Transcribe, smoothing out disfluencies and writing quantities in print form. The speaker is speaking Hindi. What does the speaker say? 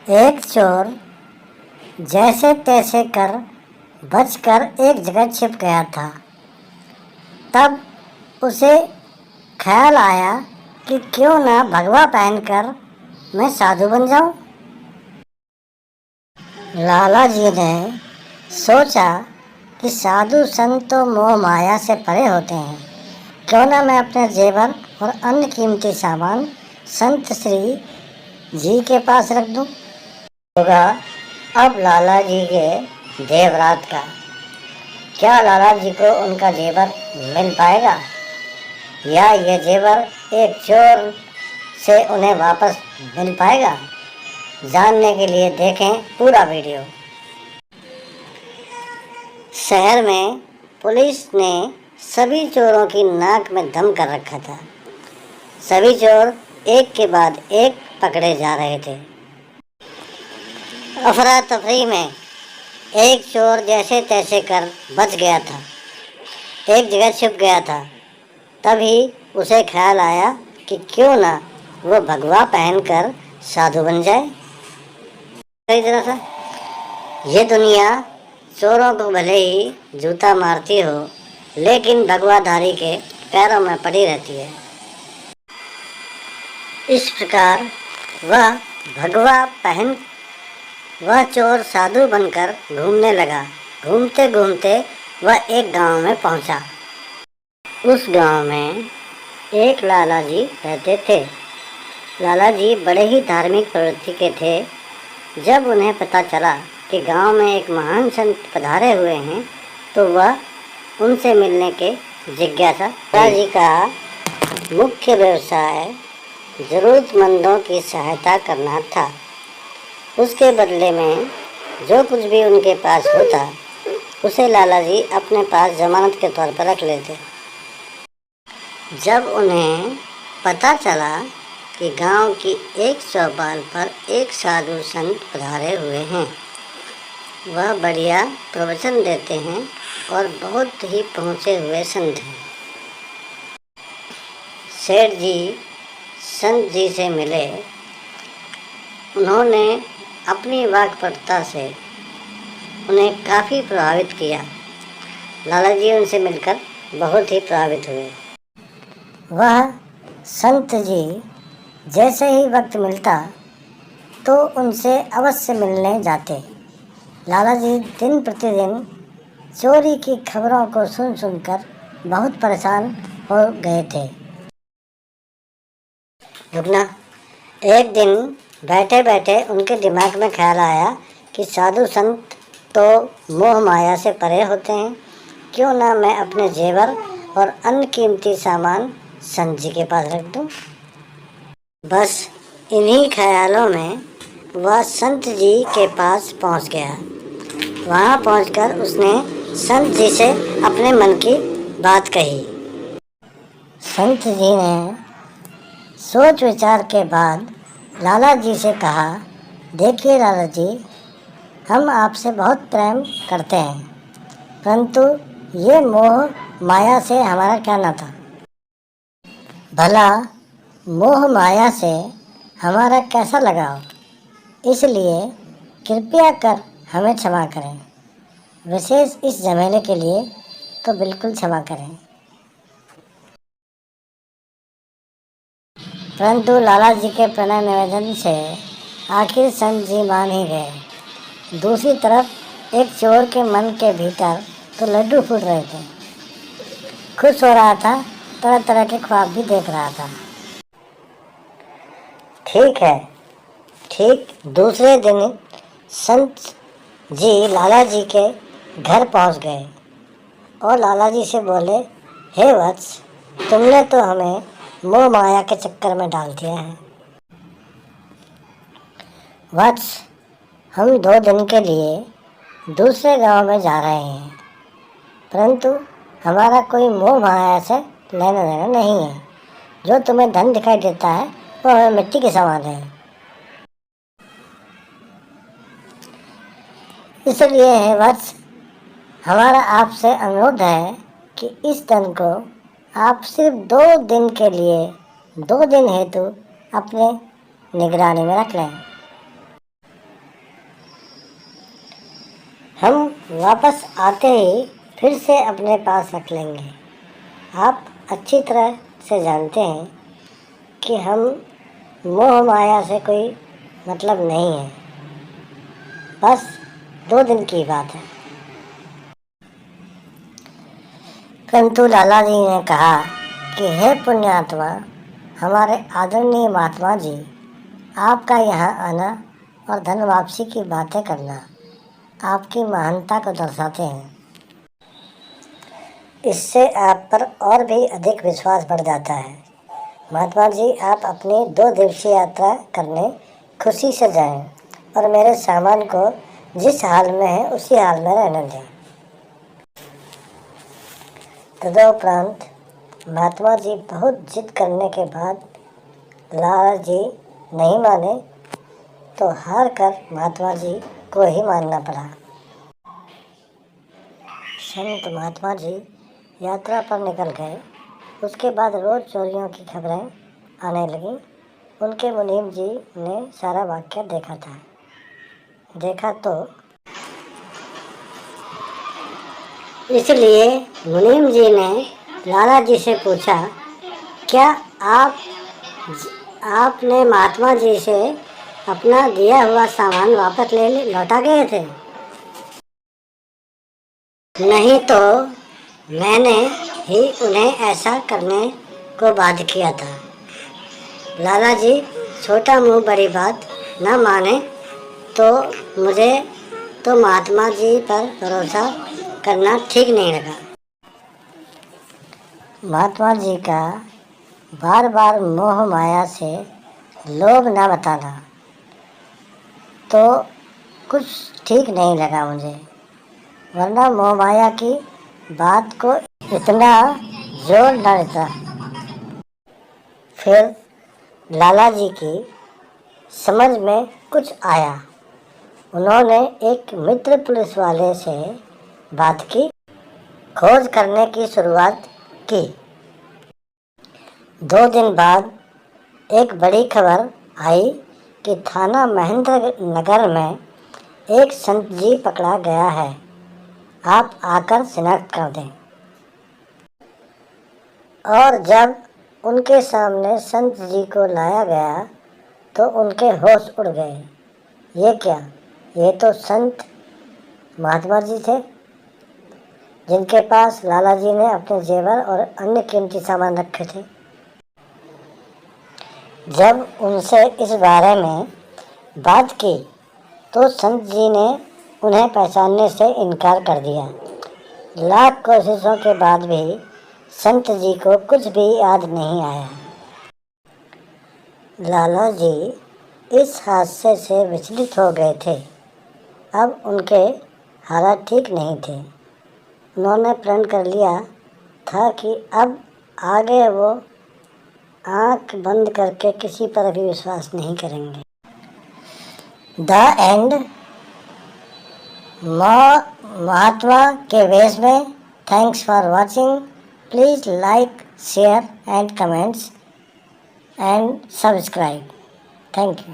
एक चोर जैसे तैसे कर बचकर एक जगह छिप गया था। तब उसे ख्याल आया कि क्यों ना भगवा पहनकर मैं साधु बन जाऊं। लाला जी ने सोचा कि साधु संत तो मोह माया से परे होते हैं, क्यों ना मैं अपने जेवर और अन्य कीमती सामान संत श्री जी के पास रख दूं। होगा अब लाला जी के जेवरात का। क्या लाला जी को उनका जेवर मिल पाएगा या ये जेवर एक चोर से उन्हें वापस मिल पाएगा? जानने के लिए देखें पूरा वीडियो। शहर में पुलिस ने सभी चोरों की नाक में दम कर रखा था। सभी चोर एक के बाद एक पकड़े जा रहे थे। अफरा तफरी में एक चोर जैसे तैसे कर बच गया था, एक जगह छिप गया था। तभी उसे ख्याल आया कि क्यों ना वो भगवा पहनकर साधु बन जाए। सही तरह से ये दुनिया चोरों को भले ही जूता मारती हो, लेकिन भगवाधारी के पैरों में पड़ी रहती है। इस प्रकार वह चोर साधु बनकर घूमने लगा। घूमते घूमते वह एक गांव में पहुंचा। उस गांव में एक लाला जी रहते थे। लाला जी बड़े ही धार्मिक प्रवृत्ति के थे। जब उन्हें पता चला कि गांव में एक महान संत पधारे हुए हैं, तो वह उनसे मिलने के जिज्ञासा। लाला जी का मुख्य व्यवसाय ज़रूरतमंदों की सहायता करना था। उसके बदले में जो कुछ भी उनके पास होता, उसे लाला जी अपने पास जमानत के तौर पर रख लेते। जब उन्हें पता चला कि गांव की एक चौपाल पर एक साधु संत पधारे हुए हैं, वह बढ़िया प्रवचन देते हैं और बहुत ही पहुँचे हुए संत हैं। सेठ जी संत जी से मिले। उन्होंने अपनी वाक्पटुता से उन्हें काफ़ी प्रभावित किया। लाला जी उनसे मिलकर बहुत ही प्रभावित हुए। वह संत जी जैसे ही वक्त मिलता तो उनसे अवश्य मिलने जाते। लाला जी दिन प्रतिदिन चोरी की खबरों को सुन सुनकर बहुत परेशान हो गए थे। रुकना। एक दिन बैठे बैठे उनके दिमाग में ख्याल आया कि साधु संत तो मोह माया से परे होते हैं, क्यों ना मैं अपने जेवर और अन्य कीमती सामान संत जी के पास रख दूं। बस इन्हीं ख्यालों में वह संत जी के पास पहुंच गया। वहां पहुंचकर उसने संत जी से अपने मन की बात कही। संत जी ने सोच विचार के बाद लाला जी से कहा, देखिए लाला जी, हम आपसे बहुत प्रेम करते हैं, परंतु ये मोह माया से हमारा क्या नाता? भला मोह माया से हमारा कैसा लगाव? इसलिए कृपया कर हमें क्षमा करें। विशेष इस झमेले के लिए तो बिल्कुल क्षमा करें। परंतु लाला जी के प्रणय निवेदन से आखिर संत जी मान ही गए। दूसरी तरफ एक चोर के मन के भीतर तो लड्डू फूट रहे थे। खुश हो रहा था, तरह तरह के ख्वाब भी देख रहा था। ठीक है, ठीक दूसरे दिन संत जी लाला जी के घर पहुंच गए और लाला जी से बोले, हे वत्स, तुमने तो हमें मोह माया के चक्कर में डाल दिया है। वत्स, हम 2 दिन के लिए दूसरे गांव में जा रहे हैं, परंतु हमारा कोई मोह माया से लेना देना नहीं है। जो तुम्हें धन दिखाई देता है वो हमें मिट्टी के समान है। इसलिए है वत्स, हमारा आपसे अनुरोध है कि इस धन को आप सिर्फ 2 दिन के लिए, 2 दिन हेतु अपने निगरानी में रख लें। वापस आते ही फिर से अपने पास रख लेंगे। आप अच्छी तरह से जानते हैं कि हम मोह माया से कोई मतलब नहीं है, बस 2 दिन की बात है। परंतु लाला जी ने कहा कि हे पुण्यात्मा, हमारे आदरणीय महात्मा जी, आपका यहाँ आना और धन वापसी की बातें करना आपकी महानता को दर्शाते हैं। इससे आप पर और भी अधिक विश्वास बढ़ जाता है। महात्मा जी, आप अपनी 2 दिवसीय यात्रा करने खुशी से जाएं और मेरे सामान को जिस हाल में है उसी हाल में रहने दें। तदुपरांत महात्मा जी बहुत जिद करने के बाद लाला जी नहीं माने तो हार कर महात्मा जी को ही मानना पड़ा। संत महात्मा जी यात्रा पर निकल गए। उसके बाद रोज चोरियों की खबरें आने लगीं। उनके मुनीम जी ने सारा वाक्य देखा तो इसलिए मुनीम जी ने लाला जी से पूछा, क्या आपने महात्मा जी से अपना दिया हुआ सामान वापस लौटा गए थे? नहीं तो मैंने ही उन्हें ऐसा करने को बाध्य किया था। लाला जी छोटा मुंह बड़ी बात न माने तो मुझे तो महात्मा जी पर भरोसा करना ठीक नहीं लगा। महात्मा जी का बार बार मोह माया से लोभ न बताना तो कुछ ठीक नहीं लगा मुझे, वरना मोह माया की बात को इतना जोर न देता। फिर लाला जी की समझ में कुछ आया। उन्होंने एक मित्र पुलिस वाले से बात की, खोज करने की शुरुआत की। 2 दिन बाद एक बड़ी खबर आई कि थाना महेंद्र नगर में एक संत जी पकड़ा गया है। आप आकर शिनाख्त कर दें। और जब उनके सामने संत जी को लाया गया तो उनके होश उड़ गए। ये क्या? ये तो संत महात्मा जी थे, जिनके पास लाला जी ने अपने जेवर और अन्य कीमती सामान रखे थे। जब उनसे इस बारे में बात की तो संत जी ने उन्हें पहचानने से इनकार कर दिया। लाख कोशिशों के बाद भी संत जी को कुछ भी याद नहीं आया। लाला जी इस हादसे से विचलित हो गए थे। अब उनके हालात ठीक नहीं थे। उन्होंने प्रण कर लिया था कि अब आगे वो आंख बंद करके किसी पर भी विश्वास नहीं करेंगे। The end. महात्मा के वेश में। Thanks for watching. Please like, share and comments and subscribe. Thank you.